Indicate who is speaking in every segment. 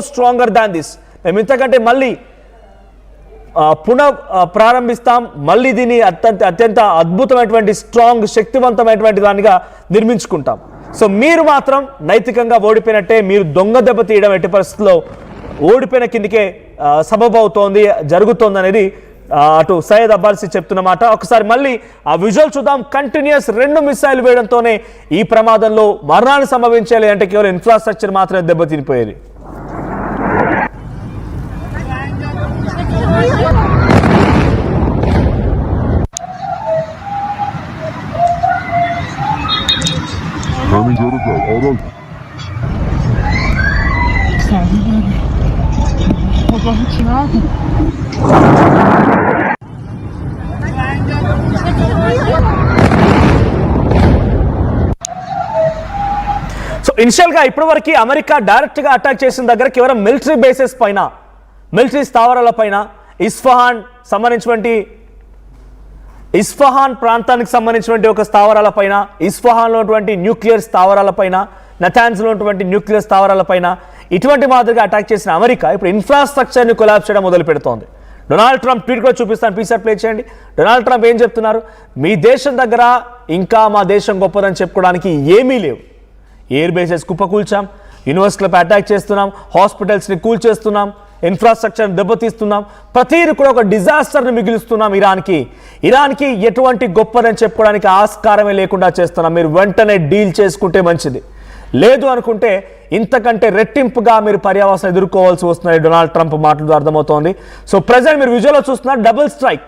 Speaker 1: Stronger than this. మేము ఇంతకంటే మళ్ళీ ప్రారంభిస్తాం, మళ్ళీ దీన్ని అత్యంత అద్భుతమైనటువంటి స్ట్రాంగ్ శక్తివంతమైనటువంటి దానిగా నిర్మించుకుంటాం. సో మీరు మాత్రం నైతికంగా ఓడిపోయినట్టే. మీరు దొంగ దెబ్బ తీయడం ఎట్టి పరిస్థితుల్లో ఓడిపోయిన కిందికే సబబు అవుతోంది, జరుగుతోంది అనేది అటు సయ్యద్ అబ్బాసి చెప్తున్నమాట. ఒకసారి మళ్ళీ ఆ విజువల్ చూద్దాం. కంటిన్యూస్ 2 మిసైల్ వేయడంతోనే ఈ ప్రమాదంలో మరణాలు సంభవించాలి అంటే కేవలం ఇన్ఫ్రాస్ట్రక్చర్ మాత్రమే దెబ్బతినిపోయేది. సో ఇనిషియల్ గా ఇప్పటివరకు అమెరికా డైరెక్ట్ గా అటాక్ చేసిన దగ్గర కేవలం మిలిటరీ బేసెస్ పైన, మిలిటరీ స్థావరాల పైన, ఇస్ఫహాన్ ప్రాంతానికి సంబంధించినటువంటి ఒక స్థావరాల పైన, ఇస్ఫహాన్లో ఉన్నటువంటి న్యూక్లియర్ స్థావరాల పైన, నతాన్స్లో ఉన్నటువంటి న్యూక్లియర్ స్థావరాల పైన ఇటువంటి మాదిరిగా అటాక్ చేసిన అమెరికా ఇప్పుడు ఇన్ఫ్రాస్ట్రక్చర్ని కొలాప్స్ చేయడం మొదలు పెడుతోంది. డొనాల్డ్ ట్రంప్ ట్వీట్ కూడా చూపిస్తాను, పీసర్ ప్లే చేయండి. డొనాల్డ్ ట్రంప్ ఏం చెప్తున్నారు? మీ దేశం దగ్గర ఇంకా మా దేశం గొప్పదని చెప్పుకోవడానికి ఏమీ లేవు. ఎయిర్ బేసెస్ కుప్పకూల్చాం, యూనివర్సిటీలపై అటాక్ చేస్తున్నాం, హాస్పిటల్స్ని కూల్చేస్తున్నాం, ఇన్ఫ్రాస్ట్రక్చర్ని దెబ్బతీస్తున్నాం, ప్రతిదీ కూడా ఒక డిజాస్టర్ని మిగిలిస్తున్నాం. ఇరాన్కి ఎటువంటి గొప్పదని చెప్పుకోవడానికి ఆస్కారమే లేకుండా చేస్తున్నాం. మీరు వెంటనే డీల్ చేసుకుంటే మంచిది, లేదు అనుకుంటే ఇంతకంటే రెట్టింపుగా మీరు పర్యావసనం ఎదుర్కోవాల్సి వస్తుంది. డొనాల్డ్ ట్రంప్ మాటలు అర్థమవుతోంది. సో ప్రజెంట్ మీరు విజువల్లో చూస్తున్నారు, డబుల్ స్ట్రైక్,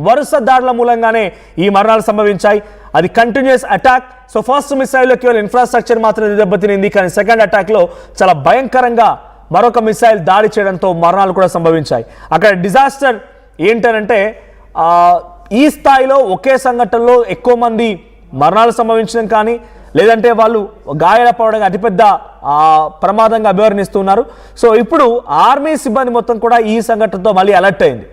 Speaker 1: వరుస దాడుల మూలంగానే ఈ మరణాలు సంభవించాయి. అది కంటిన్యూస్ అటాక్. సో ఫస్ట్ మిసైల్లో కేవలం ఇన్ఫ్రాస్ట్రక్చర్ మాత్రమే దెబ్బతినింది, కానీ సెకండ్ అటాక్లో చాలా భయంకరంగా మరొక మిసైల్ దాడి చేయడంతో మరణాలు కూడా సంభవించాయి. అక్కడ డిజాస్టర్ ఏంటనంటే ఈ స్థాయిలో ఒకే సంఘటనలో ఎక్కువ మంది మరణాలు సంభవించడం కానీ, లేదంటే వాళ్ళు గాయాలపడడం అతిపెద్ద ప్రమాదంగా అభివర్ణిస్తున్నారు. సో ఇప్పుడు ఆర్మీ సిబ్బంది మొత్తం కూడా ఈ సంఘటనతో మళ్ళీ అలర్ట్ అయింది.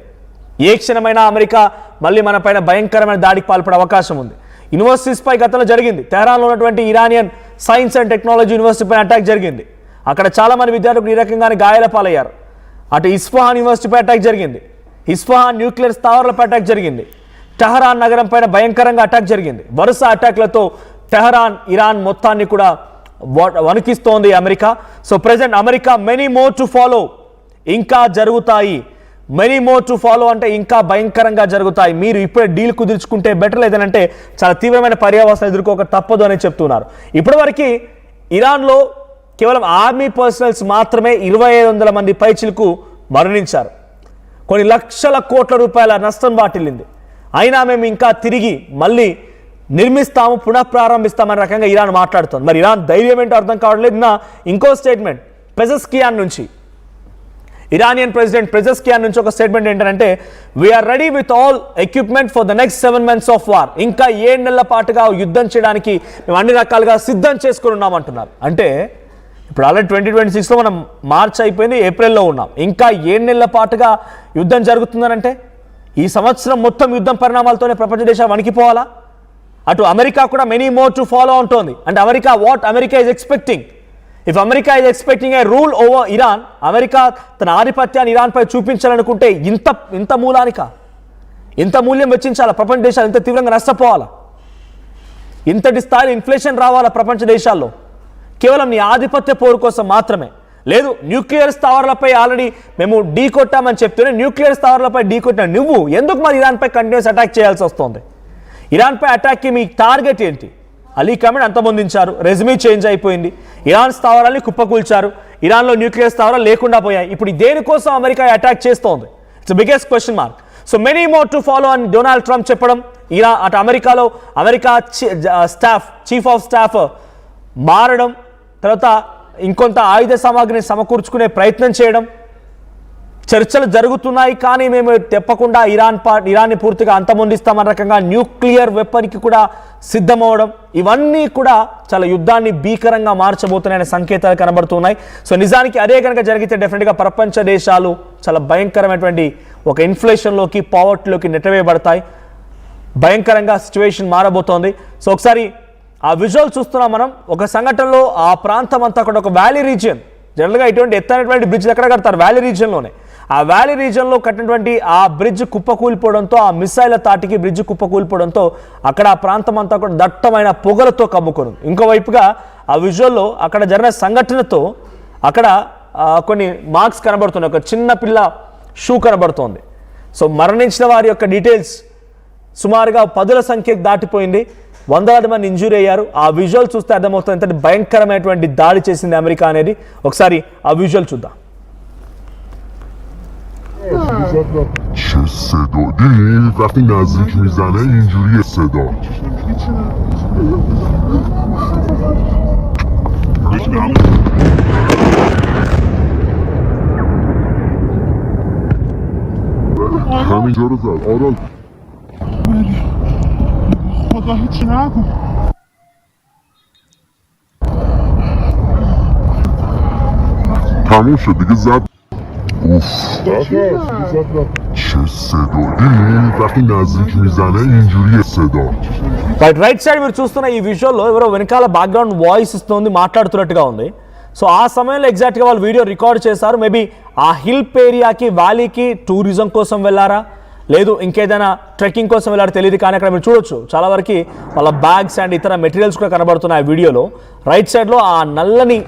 Speaker 1: ఏ క్షణమైనా అమెరికా మళ్ళీ మన పైన భయంకరమైన దాడికి పాల్పడే అవకాశం ఉంది. యూనివర్సిటీస్ పై గతంలో జరిగింది. తెహరాన్లో ఉన్నటువంటి Iranian science and technology university పైన అటాక్ జరిగింది. అక్కడ చాలామంది విద్యార్థులు ఈ రకంగానే గాయాల పాలయ్యారు. అటు ఇస్ఫహాన్ యూనివర్సిటీపై అటాక్ జరిగింది, ఇస్ఫహాన్ న్యూక్లియర్ స్థావరాలపై అటాక్ జరిగింది, టెహరాన్ నగరం పైన భయంకరంగా అటాక్ జరిగింది. వరుస అటాక్లతో టెహరాన్, ఇరాన్ మొత్తాన్ని కూడా వణికిస్తోంది America. So present America many more to follow, ఇంకా జరుగుతాయి. మెనీ మోర్ టు ఫాలో అంటే ఇంకా భయంకరంగా జరుగుతాయి. మీరు ఇప్పుడే డీల్ కుదుర్చుకుంటే బెటర్, లేదనంటే చాలా తీవ్రమైన పర్యావసనం ఎదుర్కోక తప్పదు అని చెప్తున్నారు. ఇప్పటివరకు ఇరాన్లో కేవలం ఆర్మీ పర్సనల్స్ మాత్రమే 2500 మంది పైచిలకు మరణించారు. కొన్ని లక్షల కోట్ల రూపాయల నష్టం వాటిల్లింది. అయినా మేము ఇంకా తిరిగి మళ్ళీ నిర్మిస్తాము, పునఃప్రారంభిస్తామనే రకంగా ఇరాన్ మాట్లాడుతుంది. మరి ఇరాన్ ధైర్యం ఏంటో అర్థం కావట్లేదు. ఇంకో స్టేట్మెంట్ పెజెస్కియాన్ నుంచి, ఇరానియన్ ప్రెసిడెంట్ పెజెస్కియాన్ నుంచి ఒక స్టేట్మెంట్ ఏంటంటే, we are ready with all equipment for the next 7 months of war. ఇంకా 7 నెలల పాటుగా యుద్ధం చేయడానికి మేము అన్ని రకాలుగా సిద్ధం చేసుకుని ఉన్నామంటున్నారు. అంటే ఇప్పుడు ఆల్రెడీ 2026లో మనం మార్చ్ అయిపోయింది, ఏప్రిల్లో ఉన్నాం. ఇంకా 7 నెలల పాటుగా యుద్ధం జరుగుతుందనంటే ఈ సంవత్సరం మొత్తం యుద్ధం పరిణామాలతోనే ప్రపంచ దేశాలు వణికిపోవాలా? అటు అమెరికా కూడా మెనీ మోర్ టు ఫాలో ఉంటుంది. అంటే America is expecting, if America is expecting a rule over Iran, America తన ఆధిపత్యాన్ని ఇరాన్పై చూపించాలనుకుంటే ఇంత మూల్యం వెచ్చించాలా? ప్రపంచ దేశాలు ఇంత తీవ్రంగా నష్టపోవాలా? ఇంతటి స్థాయిలో ఇన్ఫ్లేషన్ రావాలా ప్రపంచ దేశాల్లో? కేవలం నీ ఆధిపత్య పోరు కోసం మాత్రమే. లేదు, న్యూక్లియర్ స్థావరాలపై ఆల్రెడీ మేము ఢీ కొట్టామని చెప్తూనే న్యూక్లియర్ స్థావరాలపై ఢీ కొట్టిన నువ్వు ఎందుకు మరి ఇరాన్పై కంటిన్యూస్ అటాక్ చేయాల్సి వస్తుంది? ఇరాన్పై అటాక్కి మీ టార్గెట్ ఏంటి? అలీ ఖమేనీ అంతమొందించారు, రెజ్యూమీ చేంజ్ అయిపోయింది, ఇరాన్ స్థావరాల్ని కుప్పకూల్చారు, ఇరాన్లో న్యూక్లియర్ స్థావరాలు లేకుండా పోయాయి. ఇప్పుడు దేనికోసం అమెరికా అటాక్ చేస్తోంది? It's biggest question mark. So many more to follow అని డొనాల్డ్ ట్రంప్ చెప్పడం, అటు అమెరికా చీఫ్ ఆఫ్ స్టాఫ్ మారడం, తర్వాత ఇంకొంత ఆయుధ సామాగ్రిని సమకూర్చుకునే ప్రయత్నం చేయడం, చర్చలు జరుగుతున్నాయి కానీ మేము తెప్పకుండా ఇరాన్ని పూర్తిగా అంతమొందిస్తామన్న రకంగా న్యూక్లియర్ వెపన్కి కూడా సిద్ధమవడం, ఇవన్నీ కూడా చాలా యుద్ధాన్ని భీకరంగా మార్చబోతున్నాయనే సంకేతాలు కనబడుతున్నాయి. సో నిజానికి అదే కనుక జరిగితే డెఫినెట్గా ప్రపంచ దేశాలు చాలా భయంకరమైనటువంటి ఒక ఇన్ఫ్లేషన్లోకి, పావర్టీలోకి నెట్టవేయబడతాయి. భయంకరంగా సిచ్యువేషన్ మారబోతోంది. సో ఒకసారి ఆ విజువల్ చూస్తున్నాం మనం. ఒక సంఘటనలో ఆ ప్రాంతం అంతా కూడా ఒక వ్యాలీ రీజియన్, జనరల్గా ఇటువంటి ఎత్తైనటువంటి బ్రిడ్జ్ ఎక్కడ కడతారు? వ్యాలీ రీజియన్లోనే. ఆ వ్యాలీ రీజియన్లో కట్టినటువంటి ఆ బ్రిడ్జ్ కుప్పకూలిపోవడంతో, ఆ మిసైల్ తాటికి బ్రిడ్జ్ కుప్పకూలిపోవడంతో అక్కడ ఆ ప్రాంతం అంతా కూడా దట్టమైన పొగలతో కమ్ముకుని. ఇంకోవైపుగా ఆ విజువల్లో అక్కడ జరిగిన సంఘటనతో అక్కడ కొన్ని మార్క్స్ కనబడుతున్నాయి. ఒక చిన్న పిల్ల షూ కనబడుతోంది. సో మరణించిన వారి యొక్క డీటెయిల్స్ సుమారుగా 10ల సంఖ్యకు దాటిపోయింది. వందలాది మంది ఇంజూరీ అయ్యారు. ఆ విజువల్ చూస్తే అర్థమవుతుంది ఎంతటి భయంకరమైనటువంటి దాడి చేసింది అమెరికా అనేది. ఒకసారి ఆ విజువల్ చూద్దాం.
Speaker 2: چه صدا دیدی وقتی نزدیک میزنه اینجوری صدا همینجا رو زد آرال
Speaker 3: خدا هیچی نگو
Speaker 2: تموم شد دیگه زد اوف چه صدا دیدی وقتی نزدیک میزنه اینجوری صدا
Speaker 1: రైట్ సైడ్ మీరు చూస్తున్న ఈ విజువల్లో ఎవరో వెనకాల బ్యాక్గ్రౌండ్ వాయిస్ ఇస్తుంది, మాట్లాడుతున్నట్టుగా ఉంది. సో ఆ సమయంలో ఎగ్జాక్ట్గా వాళ్ళు వీడియో రికార్డ్ చేశారు. మేబీ ఆ హిల్ ఏరియాకి, వ్యాలీకి టూరిజం కోసం వెళ్ళారా, లేదు ఇంకేదైనా ట్రెక్కింగ్ కోసం వెళ్ళారో తెలియదు. కానీ అక్కడ మీరు చూడొచ్చు చాలా వరకు వాళ్ళ బ్యాగ్స్ అండ్ ఇతర మెటీరియల్స్ కూడా కనబడుతున్నాయి ఆ వీడియోలో. రైట్ సైడ్లో ఆ నల్లని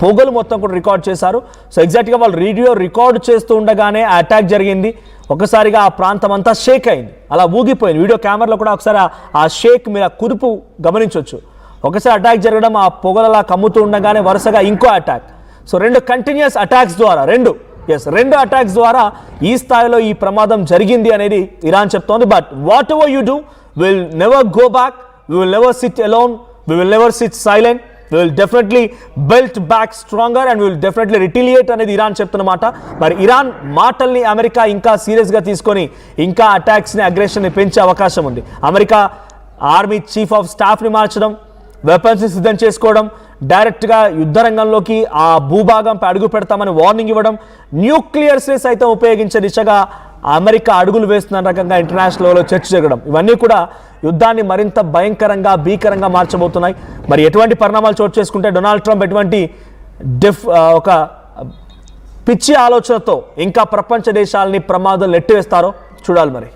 Speaker 1: పొగలు మొత్తం కూడా రికార్డ్ చేశారు. సో ఎగ్జాక్ట్గా వాళ్ళు వీడియో రికార్డ్ చేస్తూ ఉండగానే ఆ అటాక్ జరిగింది. ఒకసారిగా ఆ ప్రాంతం అంతా షేక్ అయింది, అలా ఊగిపోయింది. వీడియో కెమెరాలో కూడా ఒకసారి ఆ షేక్ మీరు ఆ కుదుపు గమనించవచ్చు. ఒకసారి అటాక్ జరగడం, ఆ పొగలలా కమ్ముతూ ఉండగానే వరుసగా ఇంకో అటాక్. సో రెండు కంటిన్యూస్ అటాక్స్ ద్వారా రెండు అటాక్స్ ద్వారా ఈ స్థాయిలో ఈ ప్రమాదం జరిగింది అనేది ఇరాన్ చెప్తోంది. But whatever you do, will never go back, we will never sit alone, we will never sit silent, we will definitely built back stronger and we will definitely retaliate అనేది Iran చెప్తున్నమాట. మరి Iran మాటల్ని America ఇంకా సీరియస్గా తీసుకొని ఇంకా అటాక్స్ని, అగ్రెషన్ని పెంచే అవకాశం ఉంది. అమెరికా ఆర్మీ చీఫ్ ఆఫ్ స్టాఫ్ని మార్చడం, వెపన్స్ని సిద్ధం చేసుకోవడం, డైరెక్ట్గా యుద్ధ రంగంలోకి ఆ భూభాగంపై అడుగు పెడతామని వార్నింగ్ ఇవ్వడం, న్యూక్లియర్స్ని సైతం ఉపయోగించే దిశగా అమెరికా అడుగులు వేస్తున్న రకంగా ఇంటర్నేషనల్ లెవెల్లో చర్చ జరగడం, ఇవన్నీ కూడా యుద్ధాన్ని మరింత భయంకరంగా, భీకరంగా మార్చబోతున్నాయి. మరి ఎటువంటి పరిణామాలు చోటు చేసుకుంటే డొనాల్డ్ ట్రంప్ ఎటువంటి ఒక పిచ్చి ఆలోచనతో ఇంకా ప్రపంచ దేశాలని ప్రమాదం నెట్టివేస్తారో చూడాలి. మరి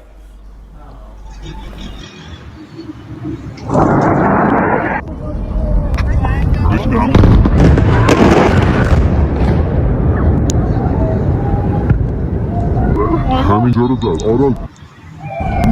Speaker 2: همینجا رو زد آرال